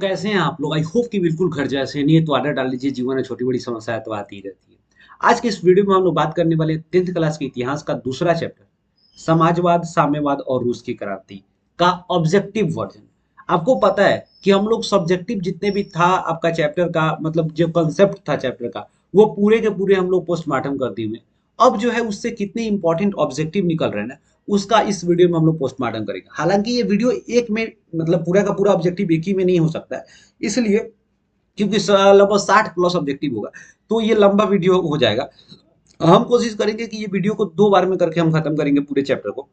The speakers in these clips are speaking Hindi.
कैसे हैं आप लोग? आई होप कि बिल्कुल घर जैसे नहीं है तो आदत डाल लीजिए। जीवन में छोटी बड़ी समस्याएं तो आती ही रहती है। आज के इस वीडियो में हम लोग बात करने वाले 10th क्लास के इतिहास का दूसरा चैप्टर, समाजवाद, साम्यवाद और रूस की क्रांति का ऑब्जेक्टिव वर्जन। आपको पता है कि हम लोग सब्जेक्टिव जितने भी था आपका चैप्टर का, मतलब जो कंसेप्ट था चैप्टर का, वो पूरे के पूरे हम लोग पोस्टमार्टम कर दिए हुए हैं। अब जो है उससे कितने इंपॉर्टेंट ऑब्जेक्टिव निकल रहे हैं ना, उसका इस वीडियो में हम लोग पोस्टमार्टम करेंगे। हालांकि ये वीडियो एक में, मतलब पूरा का पूरा ऑब्जेक्टिव एक ही में नहीं हो सकता है, इसलिए क्योंकि लगभग 60+ ऑब्जेक्टिव होगा, तो ये लंबा वीडियो हो जाएगा। हम कोशिश करेंगे कि ये वीडियो को 2 बार में करके हम खत्म करेंगे पूरे चैप्टर को।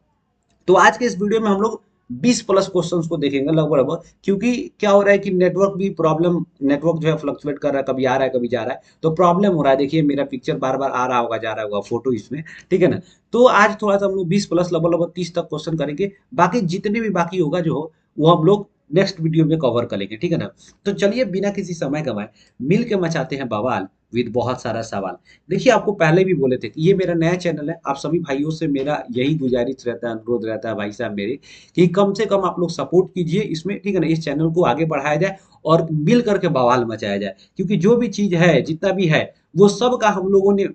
तो आज के इस वीडियो में हम लोग 20+ क्वेश्चंस को देखेंगे लगभग लगभग, क्योंकि क्या हो रहा है कि नेटवर्क भी प्रॉब्लम, नेटवर्क जो है फ्लक्चुएट कर रहा है, कभी आ रहा है कभी जा रहा है, तो प्रॉब्लम हो रहा है। देखिए मेरा पिक्चर बार बार आ रहा होगा, जा रहा होगा फोटो इसमें, ठीक है ना। तो आज थोड़ा सा हम लोग 20+ लगभग लगभग 30 तक क्वेश्चन करेंगे। बाकी जितने भी बाकी होगा जो हो, वो हम लोग नेक्स्ट वीडियो में कवर करेंगे, ठीक है ना। तो चलिए बिना किसी समय गंवाए मिल के मचाते हैं बवाल विद बहुत सारा सवाल। देखिए आपको पहले भी बोले थे कि ये मेरा नया चैनल है। आप सभी भाइयों से मेरा यही गुजारिश रहता है, अनुरोध रहता है भाई साहब मेरे, कि कम से कम आप लोग सपोर्ट कीजिए इसमें, ठीक है ना। इस चैनल को आगे बढ़ाया जाए और मिल करके बवाल मचाया जाए, क्योंकि जो भी चीज है, जितना भी है, वो सब का हम लोगों ने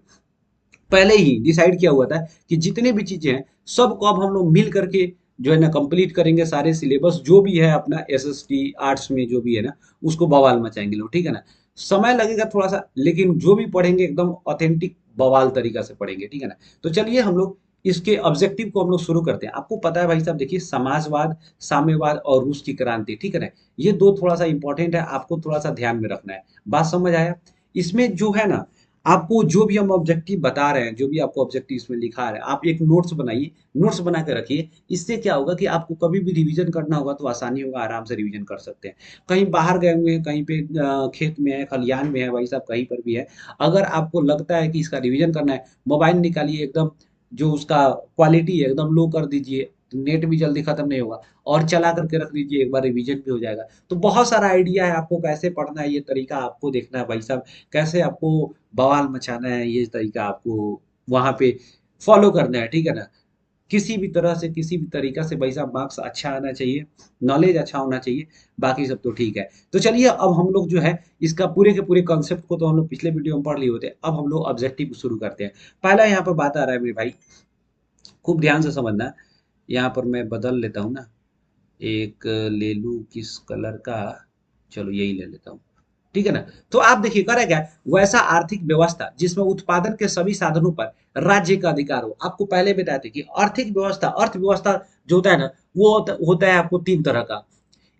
पहले ही डिसाइड किया हुआ था कि जितने भी चीजें हैं सबको अब हम लोग मिल करके जो है ना कंप्लीट करेंगे। सारे सिलेबस जो भी है अपना एसएसटी आर्ट्स में जो भी है ना, उसको बवाल मचाएंगे लोग, ठीक है ना। समय लगेगा थोड़ा सा, लेकिन जो भी पढ़ेंगे एकदम ऑथेंटिक बवाल तरीका से पढ़ेंगे, ठीक है ना। तो चलिए हम लोग इसके ऑब्जेक्टिव को हम लोग शुरू करते हैं। आपको पता है भाई साहब, देखिए समाजवाद, साम्यवाद और रूस की क्रांति, ठीक है ना। ये दो थोड़ा सा इंपॉर्टेंट है, आपको थोड़ा सा ध्यान में रखना है। बात समझ आया? इसमें जो है ना, आपको जो भी हम ऑब्जेक्टिव बता रहे हैं, जो भी आपको ऑब्जेक्टिव इसमें लिखा है, आप एक नोट्स बनाइए, नोट्स बना के रखिए। इससे क्या होगा कि आपको कभी भी रिवीजन करना होगा तो आसानी होगा, आराम से रिवीजन कर सकते हैं। कहीं बाहर गए हुए हैं, कहीं पे खेत में है, खलियान में है, भाई साहब कहीं पर भी है, अगर आपको लगता है कि इसका रिवीजन करना है, मोबाइल निकालिए, एकदम जो उसका क्वालिटी है एकदम लो कर दीजिए, नेट भी जल्दी खत्म नहीं होगा, और चला करके रख दीजिए, एक बार रिवीजन भी हो जाएगा। तो बहुत सारा आइडिया है, आपको कैसे पढ़ना है ये तरीका आपको देखना है भाई साहब, कैसे आपको बवाल मचाना है ये तरीका आपको वहां पे फॉलो करना है, ठीक है ना। किसी भी तरह से, किसी भी तरीका से भाई साहब मार्क्स अच्छा आना चाहिए, नॉलेज अच्छा होना चाहिए, बाकी सब तो ठीक है। तो चलिए अब हम लोग जो है इसका पूरे के पूरे कॉन्सेप्ट को तो हम लोग पिछले वीडियो में पढ़ लिए होते हैं, अब हम लोग ऑब्जेक्टिव शुरू करते हैं। पहला यहाँ पर बात आ रहा है मेरे भाई, खूब ध्यान से समझना। यहाँ पर मैं बदल लेता हूँ ना, एक ले लूँ किस कलर का, चलो यही ले लेता हूँ, ठीक है ना। तो आप देखिए करे क्या, वैसा आर्थिक व्यवस्था जिसमें उत्पादन के सभी साधनों पर राज्य का अधिकार हो। आपको पहले बताए थे कि आर्थिक व्यवस्था, अर्थव्यवस्था जो होता है ना, वो होता है आपको 3 तरह का।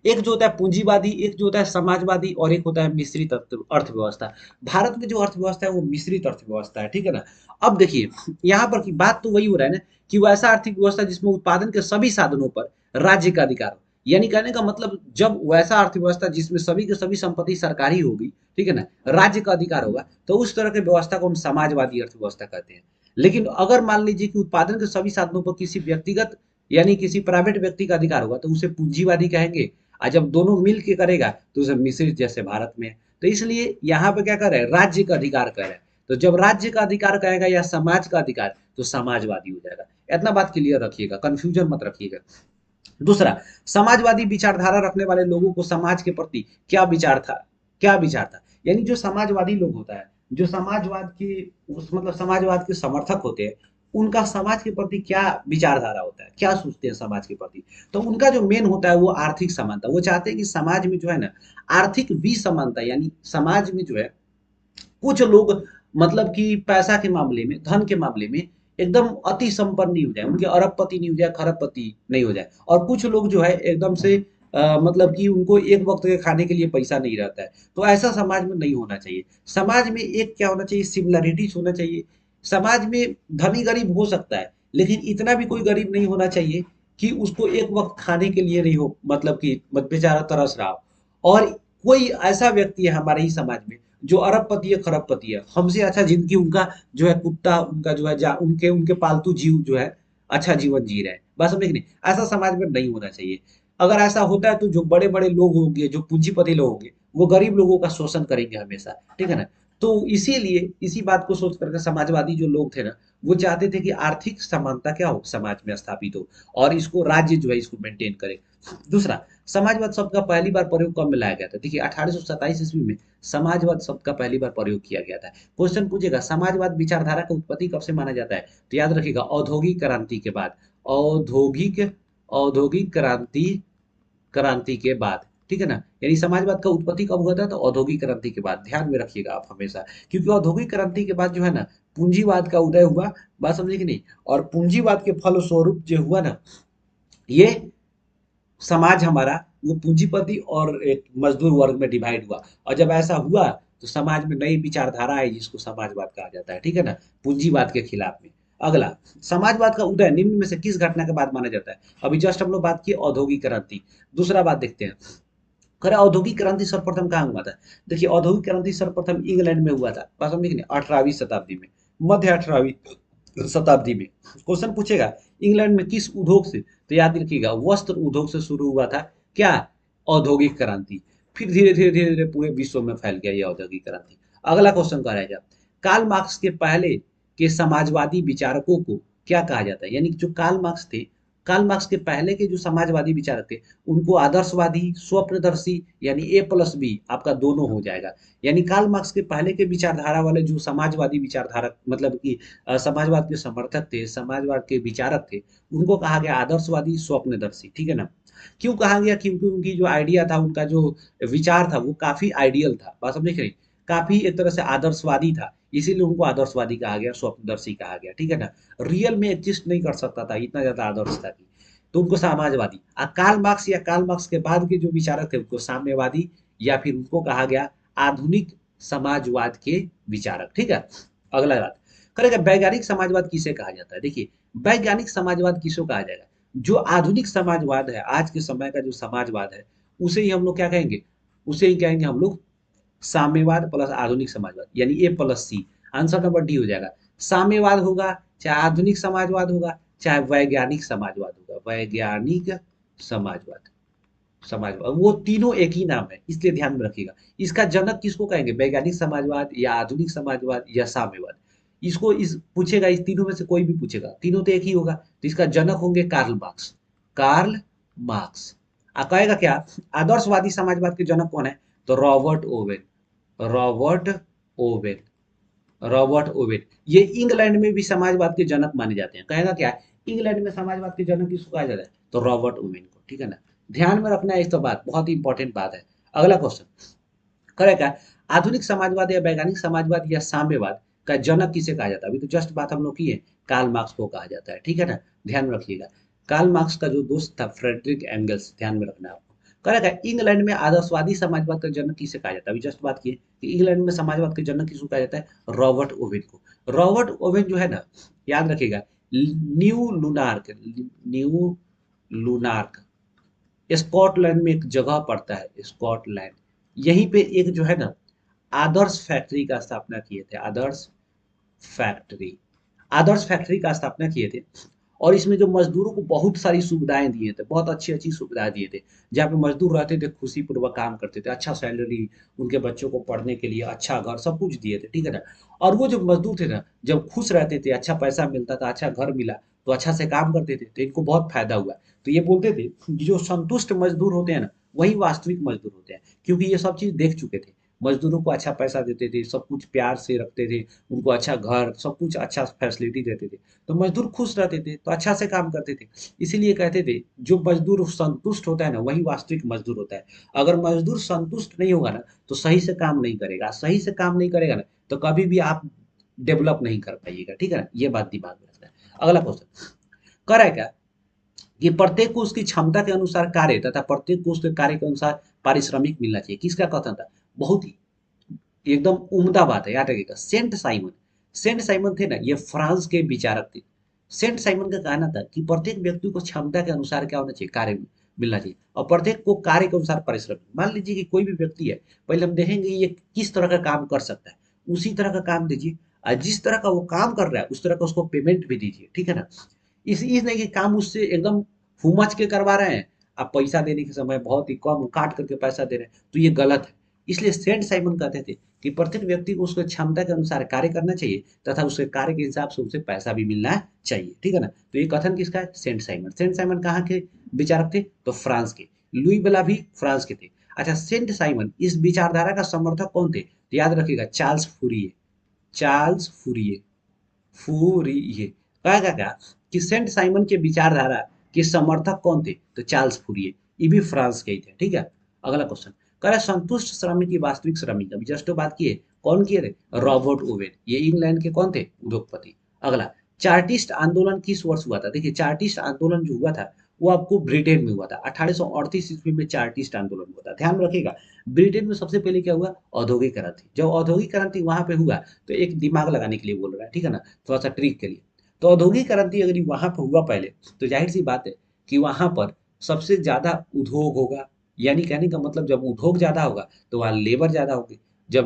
एक जो होता है पूंजीवादी, एक जो होता है समाजवादी, और एक होता है मिश्रित अर्थव्यवस्था। भारत में जो अर्थव्यवस्था है वो मिश्रित अर्थव्यवस्था है, ठीक है ना। अब देखिए यहाँ पर की बात तो वही हो रहा है ना, कि वैसा आर्थिक व्यवस्था जिसमें उत्पादन के सभी साधनों पर राज्य का अधिकार हो। यानी कहने का मतलब, जब वैसा अर्थव्यवस्था जिसमें सभी की सभी संपत्ति सरकारी होगी, ठीक है ना, राज्य का अधिकार होगा, तो उस तरह की व्यवस्था को हम समाजवादी अर्थव्यवस्था कहते हैं। लेकिन अगर मान लीजिए कि उत्पादन के सभी साधनों पर किसी व्यक्तिगत यानी किसी प्राइवेट व्यक्ति का अधिकार होगा, तो उसे पूंजीवादी कहेंगे। और जब दोनों मिल के करेगा तो उसे मिश्रित, जैसे भारत में है। तो इसलिए यहाँ पे क्या कर रहे हैं, राज्य का अधिकार कह रहे हैं। तो जब राज्य का अधिकार कहेगा या समाज का अधिकार, तो समाजवादी हो जाएगा। इतना बात क्लियर रखिएगा, कंफ्यूजन मत रखिएगा। दूसरा, समाजवादी विचारधारा रखने वाले लोगों को समाज के प्रति क्या विचार था, क्या विचार था, यानी जो समाजवादी लोग होता है, जो समाजवाद के उस मतलब समाजवाद के समर्थक होते हैं, उनका समाज के प्रति क्या विचारधारा होता है, क्या सोचते हैं समाज के प्रति। तो उनका जो मेन होता है वो आर्थिक समानता। वो चाहते हैं कि समाज में जो है ना, आर्थिक विसमानता, यानी समाज में जो है कुछ लोग, मतलब कि पैसा के मामले में, धन के मामले में एकदम अति संपन्न नहीं हो जाए, उनके अरबपति नहीं हो जाए, खरबपति नहीं हो जाए। और कुछ लोग जो है एकदम से मतलब कि उनको एक वक्त के खाने के लिए पैसा नहीं रहता है। तो ऐसा समाज में नहीं होना चाहिए। समाज में एक क्या होना चाहिए, सिमिलरिटीज होना चाहिए। समाज में धनी गरीब हो सकता है, लेकिन इतना भी कोई गरीब नहीं होना चाहिए कि उसको एक वक्त खाने के लिए नहीं हो, मतलब कि बेचारा तरस रहा हो। और कोई ऐसा व्यक्ति है हमारे ही समाज में जो अरबपति है, खरबपति है, हमसे अच्छा जिंदगी उनका जो है कुत्ता, उनका जो है उनके उनके पालतू जीव जो है अच्छा जीवन जी रहे हैं। बस समझ नहीं, ऐसा समाज में नहीं होना चाहिए। अगर ऐसा होता है तो जो बड़े बड़े लोग होंगे, जो पूंजीपति लोग होंगे, वो गरीब लोगों का शोषण करेंगे हमेशा, ठीक है ना। तो इसीलिए इसी बात को सोच करके समाजवादी जो लोग थे ना, वो चाहते थे कि आर्थिक समानता क्या हो, समाज में स्थापित हो, और इसको राज्य जो है इसको मेंटेन करे। दूसरा, समाजवाद शब्द का पहली बार प्रयोग कब में लाया गया था? देखिए 1827 ईस्वी में समाजवाद शब्द का पहली बार प्रयोग किया गया था। क्वेश्चन पूछेगा समाजवाद विचारधारा का उत्पत्ति कब से माना जाता है? तो याद रखिएगा औद्योगिक क्रांति के बाद। औद्योगिक औद्योगिक क्रांति के बाद, ठीक है ना। यानी समाजवाद का उत्पत्ति कब हुआ था? तो औद्योगिक क्रांति के बाद, ध्यान में रखिएगा आप हमेशा, क्योंकि औद्योगिक क्रांति के बाद जो है ना पूंजीवाद का उदय हुआ। बात समझे कि नहीं? और पूंजीवाद के फलस्वरूप जो हुआ ना, ये समाज हमारा वो पूंजीपति और एक मजदूर वर्ग में डिवाइड हुआ। और जब ऐसा हुआ तो समाज में नई विचारधारा आई जिसको समाजवाद कहा जाता है, ठीक है ना, पूंजीवाद के खिलाफ में। अगला, समाजवाद का उदय निम्न में से किस घटना के बाद माना जाता है? अभी जस्ट हम लोग बात की औद्योगिक क्रांति। दूसरा बात देखते हैं, खरा औद्योगिक क्रांति सर्वप्रथम कहाँ हुआ था? देखिए औद्योगिक क्रांति सर्वप्रथम इंग्लैंड में हुआ था। बात समझे कि नहीं? 18वीं शताब्दी में, मध्य 18वीं शताब्दी में। क्वेश्चन पूछेगा इंग्लैंड में किस उद्योग से? तो याद रखिएगा वस्त्र उद्योग से शुरू हुआ था क्या? औद्योगिक क्रांति। फिर धीरे धीरे धीरे धीरे पूरे विश्व में फैल गया ये औद्योगिक क्रांति। अगला क्वेश्चन क्या रहेगा? कार्ल मार्क्स के पहले के समाजवादी विचारकों को क्या कहा जाता है? यानी कि जो कार्ल मार्क्स थे, कार्ल मार्क्स के पहले के जो समाजवादी विचारक थे उनको आदर्शवादी, स्वप्नदर्शी, यानी ए प्लस बी आपका दोनों हो जाएगा। यानी कार्ल मार्क्स के पहले के विचारधारा वाले जो समाजवादी विचारधारा मतलब कि समाजवाद के समर्थक थे, समाजवाद के विचारक थे, उनको कहा गया आदर्शवादी, स्वप्नदर्शी, ठीक है ना। क्यों कहा गया? क्योंकि उनकी जो आइडिया था, उनका जो विचार था वो काफी आइडियल था। बात समझ रहे? काफी एक तरह से आदर्शवादी था, इसीलिए उनको आदर्शवादी कहा गया, स्वप्नदर्शी कहा गया, ठीक है ना। रियल में एग्जिस्ट नहीं कर सकता था, इतना ज्यादा आदर्श था कि, तो उनको समाजवादी। कार्ल मार्क्स या कार्ल मार्क्स के बाद के जो विचारक थे उनको साम्यवादी, या फिर उनको कहा गया आधुनिक समाजवाद के विचारक, ठीक है। अगला बात करेगा, वैज्ञानिक समाजवाद किसे कहा जाता है? देखिए वैज्ञानिक समाजवाद किसको कहा जाएगा? जो आधुनिक समाजवाद है, आज के समय का जो समाजवाद है, उसे ही हम लोग क्या कहेंगे? उसे ही कहेंगे हम लोग साम्यवाद प्लस आधुनिक समाजवाद, यानी ए प्लस सी। आंसर नंबर डी हो जाएगा। साम्यवाद होगा, चाहे आधुनिक समाजवाद होगा, चाहे वैज्ञानिक समाजवाद होगा, वैज्ञानिक समाजवाद, समाजवाद, वो तीनों एक ही नाम है, इसलिए ध्यान में रखिएगा। इसका जनक किसको कहेंगे? वैज्ञानिक समाजवाद या आधुनिक समाजवाद या साम्यवाद। इसको इस पूछेगा, इस तीनों में से कोई भी पूछेगा, तीनों तो एक ही होगा, तो इसका जनक होंगे कार्ल मार्क्स, कार्ल मार्क्स। कहेगा क्या आदर्शवादी समाजवाद के जनक कौन है? तो Robert Owen, Robert Owen, Robert Owen. ये इंग्लैंड में भी समाजवाद के जनक माने जाते हैं। कहेगा क्या इंग्लैंड में समाजवाद के जनक किसको कहा जाता है? तो रॉबर्ट ओवेन को, ठीक है ना। ध्यान में रखना है इस तो बात, बहुत ही इंपॉर्टेंट बात है। अगला क्वेश्चन करेगा, आधुनिक समाजवाद या वैज्ञानिक समाजवाद या साम्यवाद का जनक किसे कहा जाता है? अभी तो जस्ट बात हम लोग की है, कार्ल मार्क्स को कहा जाता है, ठीक है ना। ध्यान में रखिएगा। कार्ल मार्क्स का जो दोस्त था फ्रेडरिक एंगल्स, ध्यान में रखना है आपको। करेगा इंग्लैंड में आदर्शवादी समाजवाद का जनक किसे कहा जाता है? अभी जस्ट बात की कि इंग्लैंड में समाजवाद के जनक किसको कहा जाता है? रॉबर्ट ओवेन को। रॉबर्ट ओवेन जो है ना, याद रखिएगा, न्यू लुनार्क, न्यू लुनार्क स्कॉटलैंड में एक जगह पड़ता है, स्कॉटलैंड, यहीं पे एक जो है ना आदर्श फैक्ट्री का स्थापना किए थे, आदर्श फैक्ट्री, आदर्श फैक्ट्री का स्थापना किए थे। और इसमें जो मजदूरों को बहुत सारी सुविधाएं दिए थे, बहुत अच्छी अच्छी सुविधाएं दिए थे, जहाँ पे मजदूर रहते थे खुशी पूर्वक काम करते थे, अच्छा सैलरी, उनके बच्चों को पढ़ने के लिए अच्छा घर, सब कुछ दिए थे, ठीक है ना। और वो जो मजदूर थे ना, जब खुश रहते थे, अच्छा पैसा मिलता था, अच्छा घर मिला, तो अच्छा से काम करते थे, तो इनको बहुत फायदा हुआ। तो ये बोलते थे कि जो संतुष्ट मजदूर होते हैं ना, वही वास्तविक मजदूर होते हैं, क्योंकि ये सब चीज देख चुके थे। मजदूरों को अच्छा पैसा देते थे, सब कुछ प्यार से रखते थे, उनको अच्छा घर, सब कुछ अच्छा फैसिलिटी देते थे, तो मजदूर खुश रहते थे, तो अच्छा से काम करते थे। इसीलिए कहते थे जो मजदूर संतुष्ट होता है ना, वही वास्तविक मजदूर होता है। अगर मजदूर संतुष्ट नहीं होगा ना, तो सही से काम नहीं करेगा, सही से काम नहीं करेगा ना, तो कभी भी आप डेवलप नहीं कर पाइएगा, ठीक है ना। ये बात दिमाग में रखना है। अगला क्वेश्चन कर है क्या कि प्रत्येक को उसकी क्षमता के अनुसार कार्य तथा प्रत्येक को उसके कार्य के अनुसार पारिश्रमिक मिलना चाहिए। किसका कथन था? बहुत ही एकदम उम्दा बात है, याद रखिएगा। सेंट साइमन, सेंट साइमन थे ना, ये फ्रांस के विचारक थे। सेंट साइमन का कहना था कि प्रत्येक व्यक्ति को क्षमता के अनुसार क्या होना चाहिए? कार्य मिलना चाहिए, और प्रत्येक को कार्य के अनुसार परिश्रम। मान लीजिए कि कोई भी व्यक्ति है, पहले हम देखेंगे ये किस तरह का काम कर सकता है, उसी तरह का काम दीजिए, और जिस तरह का वो काम कर रहा है उस तरह का उसको पेमेंट भी दीजिए, ठीक है ना। इस नहीं कि काम उससे एकदम हुमच के करवा रहे हैं, आप पैसा देने के समय बहुत ही कम काट करके पैसा दे रहे हैं, तो ये गलत है। इसलिए सेंट साइमन कहते थे कि प्रत्येक व्यक्ति को उसके क्षमता के अनुसार कार्य करना चाहिए तथा उसके कार्य के हिसाब से उसे पैसा भी मिलना चाहिए, ठीक है ना। तो ये कथन किसका है? Saint Simon. सेंट साइमन कहाँ के विचारक थे? तो फ्रांस के। लुई बेला भी फ्रांस के थे। अच्छा, सेंट साइमन इस विचारधारा का समर्थक कौन थे? तो याद रखिएगा, Charles Fourier. Charles Fourier. Fourier कहा क्या क्या कि सेंट साइमन के विचारधारा के समर्थक कौन थे? तो चार्ल्स फूरिये। ये भी फ्रांस के ही थे, ठीक है। अगला क्वेश्चन कह रहा है संतुष्ट श्रमिक की वास्तविक श्रमिक, अभी जस्ट बात की है, कौन किए थे? Robert Owen. ये इंग्लैंड के कौन थे? उद्योगपति। अगला, चार्टिस्ट आंदोलन किस वर्ष हुआ था? देखिए, चार्टिस्ट आंदोलन जो हुआ था वो आपको ब्रिटेन में हुआ था। 1838 ईस्वी में चार्टिस्ट आंदोलन हुआ था। ध्यान रखिएगा, ब्रिटेन में सबसे पहले क्या हुआ? औद्योगिक क्रांति। जब औद्योगिक क्रांति वहां पे हुआ तो एक दिमाग लगाने के लिए बोल रहा है, ठीक है ना, थोड़ा सा ट्रिक के लिए। तो औद्योगिक क्रांति अगर वहां पर हुआ पहले, तो जाहिर सी बात है कि वहां पर सबसे ज्यादा उद्योग होगा। यानी कहने का मतलब, जब उद्योग ज्यादा होगा तो वहाँ लेबर ज्यादा होगी। जब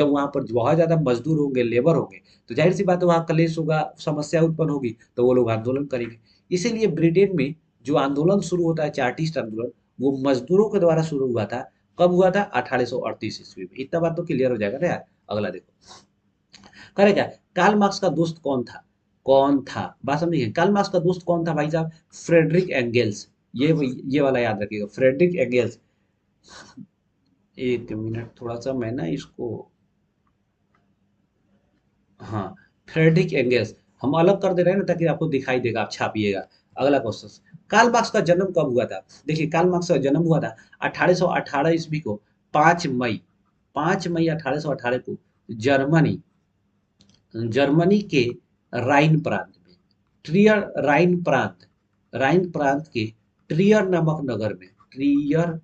वहां पर बहुत ज्यादा मजदूर होंगे, लेबर होंगे, तो जाहिर सी बात है वहाँ क्लेश होगा, समस्या उत्पन्न होगी, तो वो लोग आंदोलन करेंगे। इसीलिए ब्रिटेन में जो आंदोलन शुरू होता है, चार्टिस्ट आंदोलन, वो मजदूरों के द्वारा शुरू हुआ था। कब हुआ था? 1838 ईस्वी में। इतना बात तो क्लियर हो जाएगा ना यार। अगला देखो, करे क्या, कार्ल मार्क्स का दोस्त कौन था? कौन था? बात समझिए, कार्ल मार्क्स का दोस्त कौन था भाई साहब? Frederick Engels. ये वाला याद रखिएगा, फ्रेडरिक एंगेल्स। एक मिनट, थोड़ा सा मैं ना इसको, हाँ, फ्रेडरिक एंगेल्स। हम अलग कर दे रहे हैं ना ताकि आपको दिखाई देगा, आप छापिएगा। अगला क्वेश्चन, कार्ल मार्क्स का जन्म कब हुआ था? देखिए, कार्ल मार्क्स का जन्म हुआ था 1818 ईस्वी को, 5 मई। 5 मई 1818 को जर्मनी, जर्मनी के राइन प्रांत में, ट्रियर राइन प्रांत, राइन प्रांत के ट्रियर नामक नगर में, ट्रियर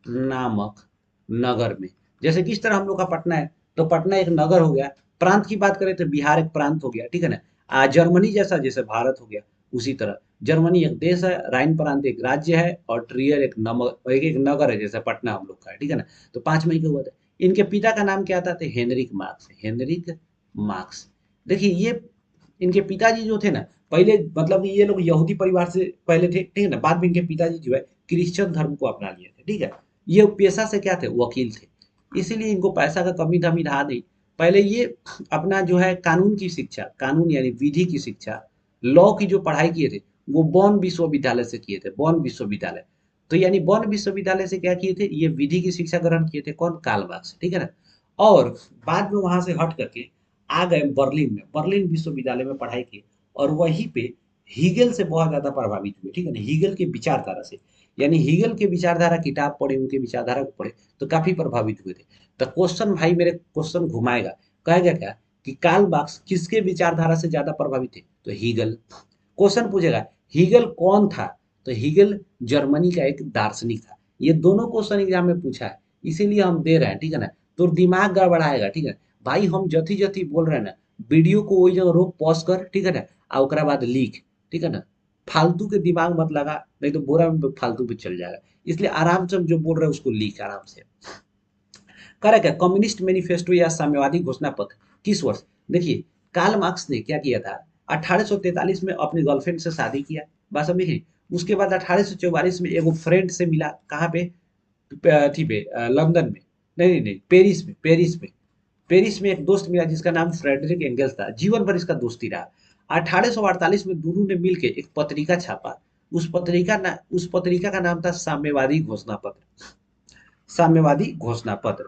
नामक नगर में। जैसे किस तरह हम लोग का पटना है, तो पटना एक नगर हो गया। प्रांत की बात करें तो बिहार एक प्रांत हो गया, ठीक है ना। जर्मनी जैसा जैसे भारत हो गया, उसी तरह जर्मनी एक देश है, राइन प्रांत एक राज्य है, और ट्रियर एक नगर है, जैसे पटना हम लोग का है, ठीक है ना। तो 5 मई को हुआ था। इनके पिता का नाम क्या था? तो हेनरिक मार्क्स। Heinrich marks. देखिए, ये इनके पिताजी जो थे ना, पहले मतलब ये लोग यहूदी परिवार से पहले थे, ठीक है ना। बाद में इनके पिताजी जो है क्रिश्चियन धर्म को अपना लिए थे, ठीक है। ये पेशा से क्या थे? वकील थे। इसीलिए इनको पैसा का कमी धमी रहा नहीं। पहले ये अपना जो है कानून की शिक्षा, कानून यानी विधि की शिक्षा, लॉ की जो पढ़ाई किए थे, वो बॉन विश्वविद्यालय से किए थे। बॉन विश्वविद्यालय, तो यानी बॉन विश्वविद्यालय से क्या किए थे? ये विधि की शिक्षा ग्रहण किए थे। कौन? कार्ल मार्क्स, ठीक है ना। और बाद में वहां से हट करके आ गए बर्लिन में, बर्लिन विश्वविद्यालय में पढ़ाई की, और वहीं पे हीगल से बहुत ज्यादा प्रभावित हुए, ठीक है ना, हीगल के विचारधारा से। यानी हीगल के विचारधारा किताब पढ़े, उनके विचारधारा को पढ़े, तो काफी प्रभावित हुए थे। तो क्वेश्चन भाई मेरे क्वेश्चन घुमाएगा, कहेगा क्या कि कार्ल मार्क्स किसके विचारधारा से ज्यादा प्रभावित थे? तो हीगल। क्वेश्चन पूछेगा हीगल कौन था? तो हीगल जर्मनी का एक दार्शनिक था। ये दोनों क्वेश्चन एग्जाम में पूछा है, इसीलिए हम दे रहे हैं, ठीक है ना। तो दिमाग गड़बड़ाएगा, ठीक है भाई। हम जथी जथी बोल रहे हैं ना, वीडियो को वही जगह रोक, पॉज कर, ठीक है ना, और ओकरा बाद लिख, ठीक है ना। फालतू के दिमाग मत लगा, नहीं तो बुरा में फालतू पे चल जाएगा। इसलिए आराम से हम जो बोल रहे हैं उसको लिख आराम से। करेक्ट है, कम्युनिस्ट मैनिफेस्टो या साम्यवादी घोषणा पत्र किस वर्ष? देखिए, कार्ल मार्क्स ने क्या किया था, 1843 में अपनी गर्लफ्रेंड से शादी किया, बात समझिए। उसके बाद 1844 में एगो फ्रेंड से मिला, कहाँ पे? थी पे लंदन में, नहीं नहीं नहीं, पेरिस में, पेरिस में। पेरिस में एक दोस्त मिला जिसका नाम फ्रेडरिक एंगल्स था। जीवन भर इसका दोस्ती रहा। 1848 में दोनों ने मिलकर एक पत्रिका छापा। उस पत्रिका का नाम था साम्यवादी घोषणा पत्र। साम्यवादी घोषणा पत्र,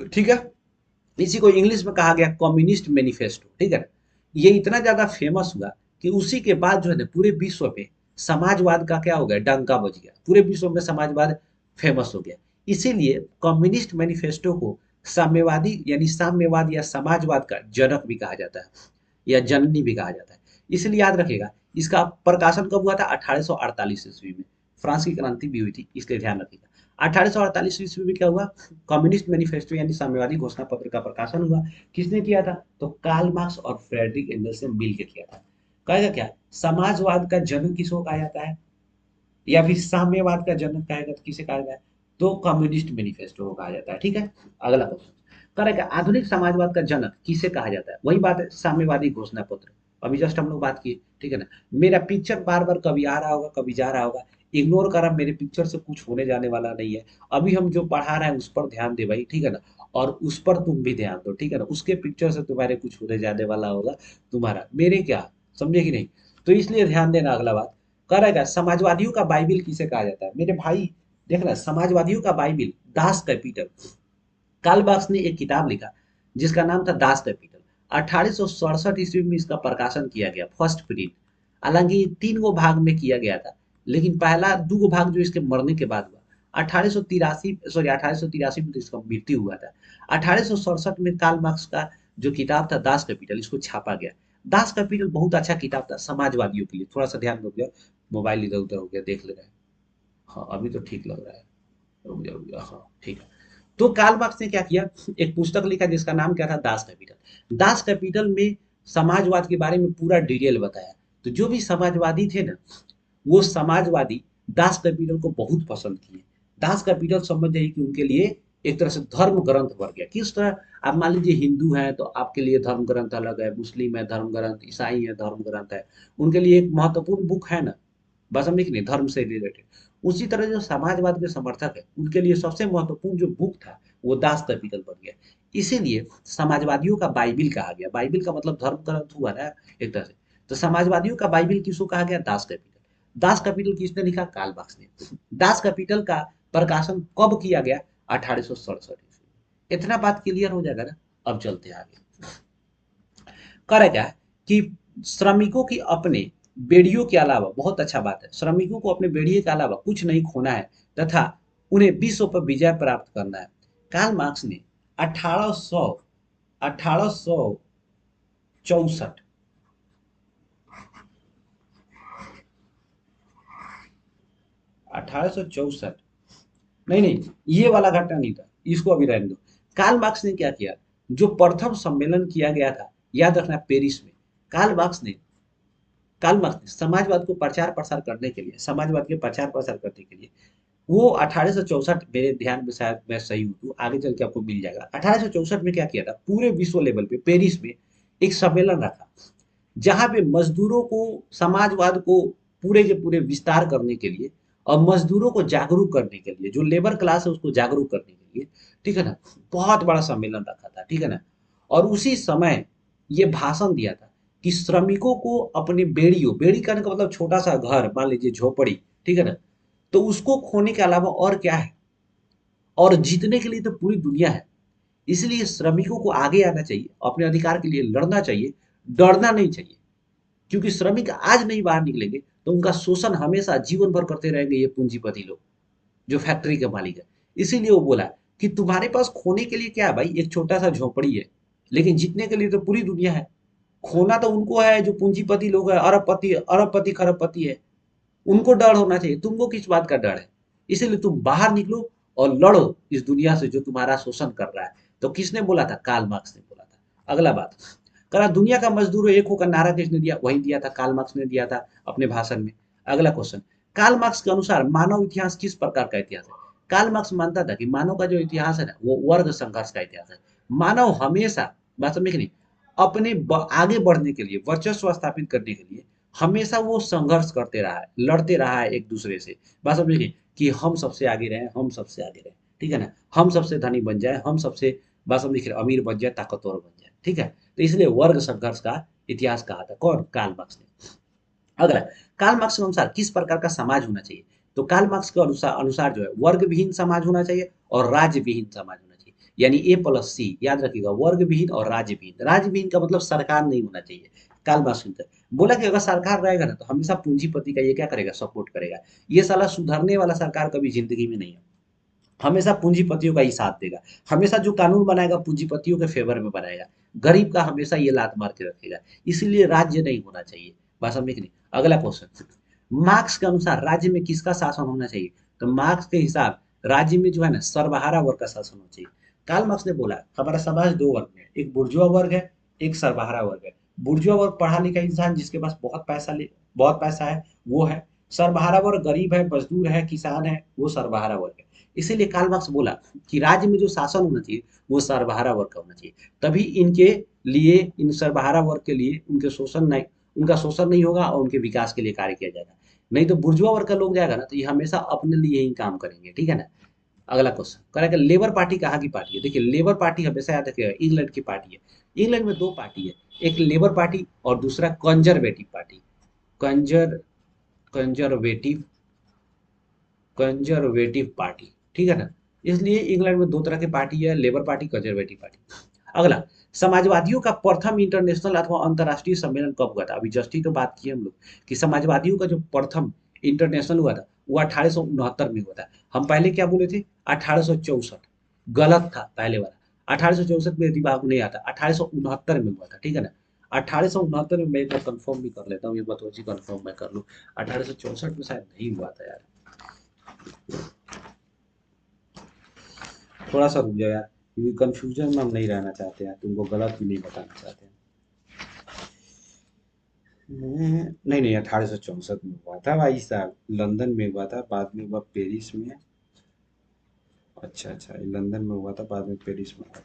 ठीक है। इसी को इंग्लिश में कहा गया कम्युनिस्ट मैनिफेस्टो, ठीक है। ये इतना ज्यादा फेमस हुआ कि उसी के बाद जो है ना पूरे विश्व में समाजवाद का क्या हो गया? डंका बज गया। पूरे विश्व में समाजवाद फेमस हो गया। इसीलिए कम्युनिस्ट मैनिफेस्टो को साम्यवादी यानी साम्यवाद या समाजवाद का जनक भी कहा जाता है, या जननी भी कहा जाता है। इसलिए याद रखिएगा, इसका प्रकाशन कब हुआ था? 1848 ईस्वी में। फ्रांस की क्रांति भी हुई थी, इसलिए ध्यान रखिएगा। 1848 ईस्वी में क्या हुआ? कम्युनिस्ट मैनिफेस्टो यानी साम्यवादी घोषणा पत्र का प्रकाशन हुआ। किसने किया था? तो कार्ल मार्क्स और फ्रेडरिक एंगल्स ने मिल के किया था। कहेगा क्या, समाजवाद का जनक किसको कहा जाता है, या फिर साम्यवाद का जनक कहेगा तो किसे कहा जाता है? तो कम्युनिस्ट मैनिफेस्टो को कहा जाता है, ठीक है। अगला क्वेश्चन करेगा, आधुनिक समाजवाद का जनक किसे कहा जाता है? वही बात है, साम्यवादी घोषणा पत्र। अभी जस्ट हम लोग बात की, ठीक है ना। मेरा पिक्चर बार बार कभी आ रहा होगा, कभी जा रहा होगा, इग्नोर करा, मेरे पिक्चर से कुछ होने जाने वाला नहीं है। अभी हम जो पढ़ा रहे हैं उस पर ध्यान दे भाई, ठीक है ना, और उस पर तुम भी ध्यान दो, ठीक है ना, उसके पिक्चर से तुम्हारे कुछ होने जाने वाला होगा तुम्हारा, मेरे क्या, समझे कि नहीं। तो इसलिए ध्यान देना। अगला बात कह रहा है समाजवादियों का बाइबिल किसे कहा जाता है मेरे भाई। देखना, समाजवादियों का Bible Das Kapital, Karl Marx ने एक किताब लिखा जिसका नाम था दास कैपिटल। 1867 ईस्वी में इसका प्रकाशन किया गया, फर्स्ट प्रिंट। हालांकि 3 गो भाग में किया गया था, लेकिन पहला 2 गो भाग जो इसके मरने के बाद हुआ, 1883 में तो इसका मृत्यु हुआ था। 1867 में कार्ल मार्क्स का जो किताब था दास कैपिटल, इसको छापा गया। दास कैपिटल बहुत अच्छा किताब था समाजवादियों के लिए। थोड़ा सा ध्यान रुक जाओ, मोबाइल इधर उधर हो गया, देख ले रहे हैं। हाँ अभी तो ठीक लग रहा है, रुक जाओ, हाँ ठीक है। तो कार्ल मार्क्स ने क्या किया, एक पुस्तक लिखा जिसका नाम क्या था, दास कैपिटल। दास कैपिटल में समाजवाद के बारे में पूरा डिटेल बताया। तो जो भी समाजवादी थे ना, वो समाजवादी दास कैपिटल को बहुत पसंद किए। दास कैपिटल समझ जाइए कि उनके लिए एक तरह से धर्म ग्रंथ बन गया। किस तरह, आप मान लीजिए हिंदू हैं तो आपके लिए धर्म ग्रंथ अलग है, मुस्लिम है धर्म ग्रंथ, ईसाई है धर्म ग्रंथ है, उनके लिए एक महत्वपूर्ण बुक है ना, बस हम नहीं, धर्म से रिलेटेड। उसी तरह जो समाजवाद के समर्थक है उनके लिए सबसे महत्वपूर्ण जो बुक था वो दास कैपिटल बन गया। इसीलिए समाजवादियों का बाइबिल कहा गया। बाइबिल का मतलब धर्म ग्रंथ हुआ ना एक तरह से। तो समाजवादियों का बाइबिल किसको कहा गया, दास कैपिटल। दास कैपिटल किसने लिखा, कार्ल मार्क्स ने। दास कैपिटल का प्रकाशन कब किया गया, 1867 ईस्वी। इतना बात क्लियर हो जाएगा ना। अब चलते हैं आगे। करे क्या है कि श्रमिकों की अपने बेड़ियों के अलावा, बहुत अच्छा बात है, श्रमिकों को अपने बेड़िए के अलावा कुछ नहीं खोना है तथा उन्हें विश्व पर विजय प्राप्त करना है। कार्ल मार्क्स ने 1800 1864 1864, नहीं नहीं, ये वाला घटना नहीं था, इसको अभी रहने दो। कार्ल मार्क्स ने क्या किया, जो प्रथम सम्मेलन किया गया था, याद रखना, पेरिस में। कार्ल मार्क्स ने कार्ल मार्क्स ने समाजवाद को प्रचार प्रसार करने के लिए, समाजवाद के प्रचार प्रसार करने के लिए, वो 1864, मेरे ध्यान में शायद मैं सही हूँ तो आगे चल के आपको मिल जाएगा। 1864 में क्या किया था, पूरे विश्व लेवल पे पेरिस में एक सम्मेलन रखा, जहां पे मजदूरों को, समाजवाद को पूरे के पूरे विस्तार करने के लिए और मजदूरों को जागरूक करने के लिए, जो लेबर क्लास है उसको जागरूक करने के लिए, ठीक है ना, बहुत बड़ा सम्मेलन रखा था, ठीक है ना। और उसी समय ये भाषण दिया था कि श्रमिकों को अपने बेड़ियों, बेड़ी करने का मतलब छोटा सा घर, मान लीजिए झोपड़ी, ठीक है ना, तो उसको खोने के अलावा और क्या है, और जीतने के लिए तो पूरी दुनिया है। इसलिए श्रमिकों को आगे आना चाहिए, अपने अधिकार के लिए लड़ना चाहिए, डरना नहीं चाहिए। क्योंकि श्रमिक आज नहीं बाहर निकलेंगे तो उनका शोषण हमेशा जीवन भर करते रहेंगे ये पूंजीपति लोग, जो फैक्ट्री के मालिक है। इसीलिए वो बोला कि तुम्हारे पास खोने के लिए क्या है भाई, एक छोटा सा झोपड़ी है, लेकिन जीतने के लिए तो पूरी दुनिया है। खोना तो उनको है जो पूंजीपति लोग है, अरबपति, अरबपति खरबपति है, उनको डर होना चाहिए, तुमको किस बात का डर है। इसीलिए तुम बाहर निकलो और लड़ो इस दुनिया से जो तुम्हारा शोषण कर रहा है। तो किसने बोला था, कार्ल मार्क्स ने बोला था। अगला बात करा, दुनिया का मजदूरों एक होकर नारा किसने दिया, वही दिया था, कार्ल मार्क्स ने दिया था अपने भाषण में। अगला क्वेश्चन, कार्ल मार्क्स के अनुसार मानव इतिहास किस प्रकार का इतिहास है। कार्ल मार्क्स मानता था कि मानव का जो इतिहास है ना वो वर्ग संघर्ष का इतिहास है। मानव हमेशा, बात समझे कि नहीं, अपने आगे बढ़ने के लिए, वर्चस्व स्थापित करने के लिए हमेशा वो संघर्ष करते रहा है, लड़ते रहा है एक दूसरे से। बात समझिए कि हम सबसे आगे रहें, हम सबसे आगे रहें, ठीक है ना, हम सबसे धनी बन जाए, हम सबसे, बात समझिए, अमीर बन जाए, ताकतवर बन जाए, ठीक है। तो इसलिए वर्ग संघर्ष का इतिहास कहा था, कौन, कार्ल मार्क्स ने। अगला, कार्ल मार्क्स के अनुसार किस प्रकार का समाज होना चाहिए। तो कार्ल मार्क्स के अनुसार अनुसार जो है वर्ग विहीन समाज होना चाहिए और राज्य विहीन समाज होना चाहिए। यानी A+C, याद रखिएगा, वर्ग विहीन और राज्य विहीन। राज्य विहीन का मतलब सरकार नहीं होना चाहिए। कार्ल मार्क्स ने बोला कि अगर सरकार रहेगा ना तो हमेशा पूंजीपति का ये क्या करेगा, सपोर्ट करेगा। ये साला सुधरने वाला सरकार कभी जिंदगी में नहीं है, हमेशा पूंजीपतियों का ही साथ देगा। हमेशा जो कानून बनाएगा पूंजीपतियों के फेवर में बनाएगा, गरीब का हमेशा ये लात मार के रखेगा। इसीलिए राज्य नहीं होना चाहिए, बात समझे कि नहीं। अगला क्वेश्चन, मार्क्स के अनुसार राज्य में किसका शासन होना चाहिए। तो मार्क्स के हिसाब राज्य में जो है ना सर्वहारा वर्ग का शासन होना चाहिए। कार्ल मार्क्स ने बोला हमारा समाज 2 वर्ग में है, एक बुर्जुआ वर्ग है, एक सर्वहारा वर्ग है। बुर्जुआ वर्ग पढ़ा लिखा इंसान जिसके पास बहुत पैसा है वो है। सर्वहारा वर्ग गरीब है, मजदूर है, किसान है, वो सर्वहारा वर्ग है। इसीलिए कार्ल मार्क्स बोला कि राज्य में जो शासन होना चाहिए वो सर्वहारा वर्ग का होना चाहिए। तभी इनके लिए, इन सर्वहारा वर्ग के लिए उनका शोषण नहीं होगा और उनके विकास के लिए कार्य किया जाएगा। नहीं तो बुर्जुआ वर्ग का लोग जाएगा ना तो ये हमेशा अपने लिए ही काम करेंगे, ठीक है ना। अगला क्वेश्चन करेगा, लेबर पार्टी कहाँ की पार्टी है। देखिए लेबर पार्टी हमेशा याद रखिएगा इंग्लैंड की पार्टी है। इंग्लैंड में दो पार्टी है, एक लेबर पार्टी और दूसरा conservative party. Kanjar conservative conservative party, ठीक है ना। इसलिए इंग्लैंड में दो तरह की पार्टी है, लेबर पार्टी, कंजर्वेटिव पार्टी। अगला, समाजवादियों का प्रथम इंटरनेशनल अथवा अंतर्राष्ट्रीय सम्मेलन कब हुआ था। अभी जस्ट ही तो बात की हम लोग कि समाजवादियों का जो प्रथम इंटरनेशनल हुआ था वो 1869 में हुआ था। हम पहले क्या बोले थे, 1864। गलत था पहले वाला, 1864 में दिमाग नहीं आता, 1869 में हुआ था, ठीक है ना। 1869 में मैं एक बार कंफर्म भी कर लेता हूँ, ये बात कंफर्म मैं कर लूँ। 1864 में शायद नहीं हुआ था यार, थोड़ा सा रुक जाओ यार, क्योंकि कंफ्यूजन में हम नहीं रहना चाहते हैं, तुमको गलत भी नहीं बताना चाहते हैं। नहीं नहीं, 1864 में हुआ था भाई साहब, लंदन में हुआ था, बाद में हुआ पेरिस में। अच्छा अच्छा, ये लंदन में हुआ था, बाद में पेरिस में हुआ था।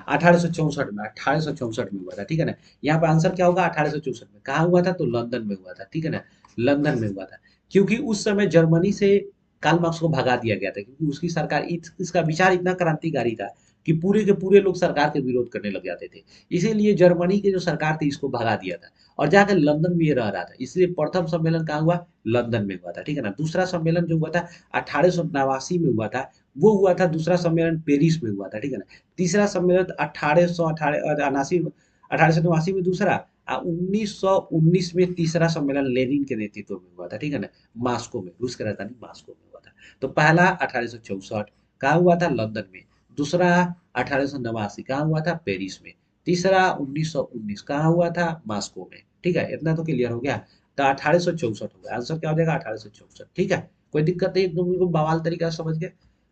1864 में हुआ था, ठीक है ना। यहाँ पे आंसर क्या होगा, 1864 में। कहाँ हुआ था, तो लंदन में हुआ था, ठीक है ना। लंदन में हुआ था, क्योंकि उस समय जर्मनी से कार्ल मार्क्स को भगा दिया गया था, क्योंकि उसकी सरकार इसका विचार इतना क्रांतिकारी था कि पूरे के पूरे लोग सरकार के विरोध करने लग जाते थे। इसीलिए जर्मनी की जो सरकार थी इसको भगा दिया था, और जाकर लंदन में ये रह रहा था। इसलिए प्रथम सम्मेलन कहाँ हुआ, लंदन में हुआ था, ठीक है ना। दूसरा सम्मेलन जो हुआ था 1889 में हुआ था, वो हुआ था, दूसरा सम्मेलन पेरिस में हुआ था, ठीक है ना। तीसरा सम्मेलन 1889 में दूसरा, 1919 में तीसरा सम्मेलन लेनिन के नेतृत्व में हुआ था, ठीक है ना। मास्को में, रूस की राजधानी मास्को में हुआ था। तो पहला 1864 कहाँ हुआ था, लंदन में। दूसरा 1889 कहाँ हुआ था, पेरिस में। तीसरा 1919 कहाँ हुआ था, मास्को में, ठीक है। इतना तो क्लियर हो गया। तो 1864 हो गया, आंसर क्या हो जाएगा, 1864, ठीक है। कोई दिक्कत नहीं, एकदम बिल्कुल बवाल तरीका से समझ गए।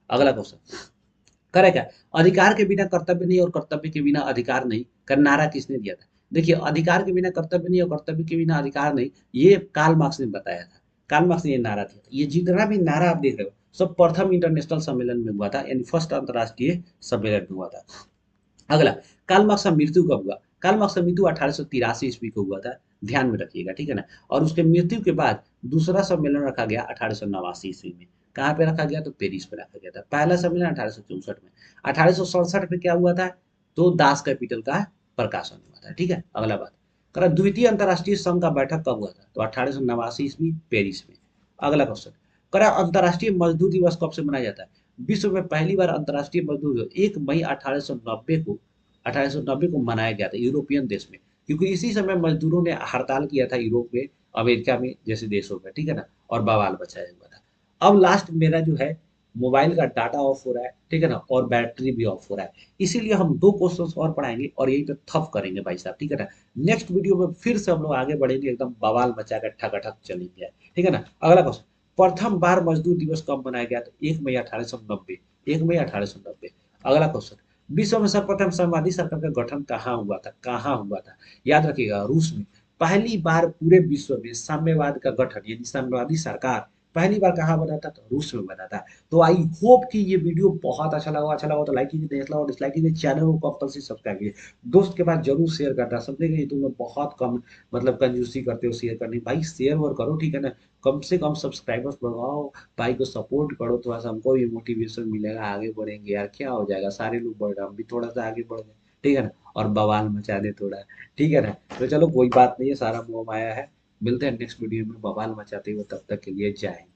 अगला क्वेश्चन करे क्या, अधिकार के बिना कर्तव्य नहीं और कर्तव्य के बिना अधिकार नहीं का नारा किसने दिया था। देखिए अधिकार के बिना कर्तव्य नहीं और कर्तव्य के बिना अधिकार नहीं, ये कार्ल मार्क्स ने बताया था। कार्ल मार्क्स ने ये नारा दिया था। ये जितना भी नारा आप देख रहे हो सब प्रथम इंटरनेशनल सम्मेलन में हुआ था, यानी फर्स्ट अंतर्राष्ट्रीय सम्मेलन में हुआ था। अगला, कार्ल मार्क्स का मृत्यु कब हुआ। कार्ल मार्क्स का मृत्यु 1883 ईस्वी को हुआ था, ध्यान में रखिएगा, ठीक है ना। और उसके मृत्यु के बाद दूसरा सम्मेलन रखा गया 1889 ईस्वी में। कहाँ पे रखा गया, तो पेरिस पे रखा गया था। पहला सम्मेलन 1864 में। 1867 में क्या हुआ था, तो दास कैपिटल का प्रकाशन हुआ था, ठीक है। अगला बात करा, द्वितीय अंतर्राष्ट्रीय संघ का बैठक कब हुआ था, तो 1889 ईस्वी, पेरिस में। अगला क्वेश्चन करा, अंतर्राष्ट्रीय मजदूर दिवस कब से मनाया जाता है। विश्व में पहली बार अंतर्राष्ट्रीय मजदूर दिवस 1 मई 1890 को मनाया गया था यूरोपियन देश में, क्योंकि इसी समय मजदूरों ने हड़ताल किया था यूरोप में, अमेरिका में जैसे देशों में, ठीक है ना, और बवाल मचाया हुआ था। अब लास्ट मेरा जो है, मोबाइल का डाटा ऑफ हो रहा है, ठीक है ना, और बैटरी भी ऑफ हो रहा है। इसीलिए हम दो क्वेश्चन और पढ़ाएंगे और यही पे थप करेंगे भाई साहब, ठीक है ना। नेक्स्ट वीडियो में फिर से हम लोग आगे बढ़ेंगे, एकदम बवाल मचा कर ठकाठक चलेंगे, ठीक है ना। अगला क्वेश्चन, प्रथम बार मजदूर दिवस कब मनाया गया, तो 1 मई 1890, 1 मई 1890। अगला क्वेश्चन, विश्व में सर्वप्रथम साम्यवादी सरकार का गठन कहाँ हुआ था, कहाँ हुआ था। याद रखिएगा, रूस में। पहली बार पूरे विश्व में साम्यवाद का गठन यानी साम्यवादी सरकार पहली बार कहाँ बना था, तो रूस में बना था। तो आई होप कि ये वीडियो बहुत अच्छा लगा तो लाइक कीजिए, नहीं और डिसलाइक कीजिए, चैनल को कंपल्सरी सब्सक्राइब कीजिए, दोस्त के पास जरूर शेयर करना। समझे कि तुम लोग बहुत कम मतलब कंजूसी करते हो शेयर करने, भाई शेयर और करो, ठीक है ना। कम से कम सब्सक्राइबर्स बढ़ाओ, भाई को सपोर्ट करो, थोड़ा सा हमको भी मोटिवेशन मिलेगा, आगे बढ़ेंगे यार, क्या हो जाएगा, सारे लोग बढ़ रहे हैं, हम भी थोड़ा सा आगे बढ़ गए, ठीक है ना, और बवाल मचा दे थोड़ा, ठीक है ना। तो चलो कोई बात नहीं है, सारा मोह माया है। मिलते हैं नेक्स्ट वीडियो में बवाल मचाते हुए, तब तक के लिए जय हिंद।